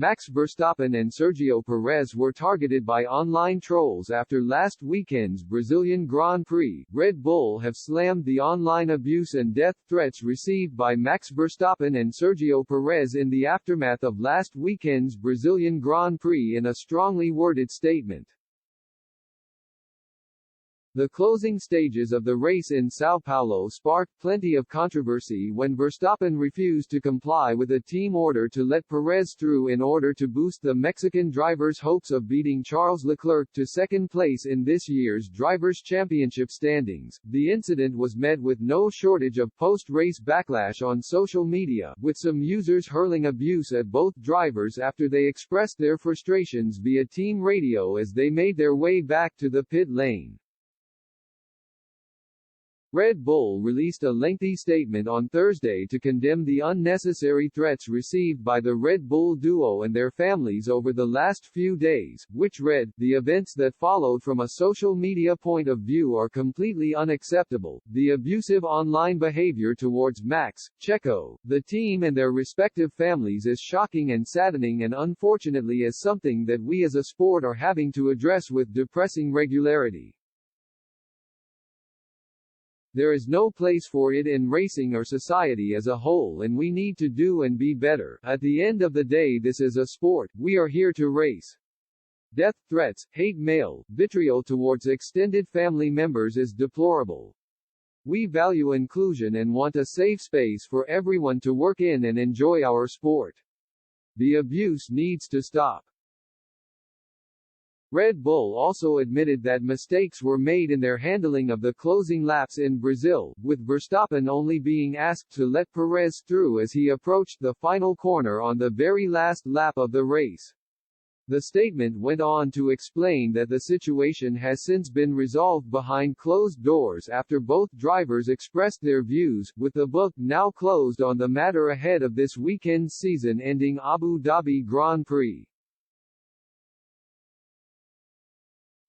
Max Verstappen and Sergio Perez were targeted by online trolls after last weekend's Brazilian Grand Prix. Red Bull have slammed the online abuse and death threats received by Max Verstappen and Sergio Perez in the aftermath of last weekend's Brazilian Grand Prix in a strongly worded statement. The closing stages of the race in São Paulo sparked plenty of controversy when Verstappen refused to comply with a team order to let Perez through in order to boost the Mexican driver's hopes of beating Charles Leclerc to second place in this year's Drivers' Championship standings. The incident was met with no shortage of post-race backlash on social media, with some users hurling abuse at both drivers after they expressed their frustrations via team radio as they made their way back to the pit lane. Red Bull released a lengthy statement on Thursday to condemn the unnecessary threats received by the Red Bull duo and their families over the last few days, which read, "The events that followed from a social media point of view are completely unacceptable. The abusive online behavior towards Max, Checo, the team and their respective families is shocking and saddening and unfortunately is something that we as a sport are having to address with depressing regularity. There is no place for it in racing or society as a whole and we need to do and be better. At the end of the day this is a sport, we are here to race. Death threats, hate mail, vitriol towards extended family members is deplorable. We value inclusion and want a safe space for everyone to work in and enjoy our sport. The abuse needs to stop." Red Bull also admitted that mistakes were made in their handling of the closing laps in Brazil, with Verstappen only being asked to let Perez through as he approached the final corner on the very last lap of the race. The statement went on to explain that the situation has since been resolved behind closed doors after both drivers expressed their views, with the book now closed on the matter ahead of this weekend's season-ending Abu Dhabi Grand Prix.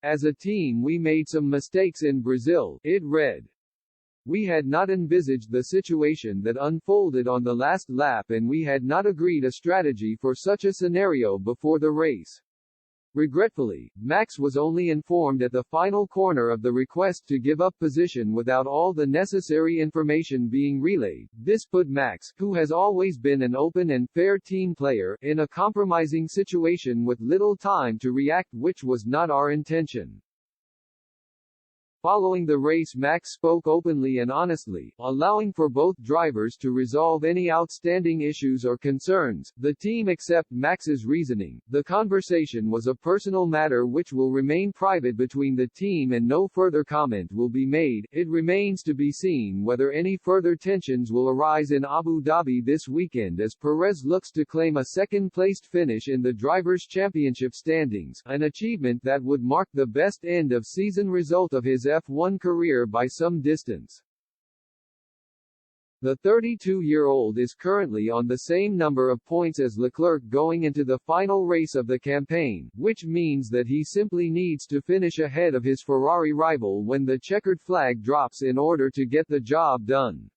"As a team we made some mistakes in Brazil," it read. "We had not envisaged the situation that unfolded on the last lap and we had not agreed a strategy for such a scenario before the race. Regretfully, Max was only informed at the final corner of the request to give up position without all the necessary information being relayed. This put Max, who has always been an open and fair team player, in a compromising situation with little time to react, which was not our intention." Following the race Max spoke openly and honestly, allowing for both drivers to resolve any outstanding issues or concerns. The team accept Max's reasoning. "The conversation was a personal matter which will remain private between the team and no further comment will be made. It remains to be seen whether any further tensions will arise in Abu Dhabi this weekend as Perez looks to claim a second-placed finish in the Drivers' Championship standings, an achievement that would mark the best end-of-season result of his F1 career by some distance. The 32-year-old is currently on the same number of points as Leclerc going into the final race of the campaign, which means that he simply needs to finish ahead of his Ferrari rival when the checkered flag drops in order to get the job done.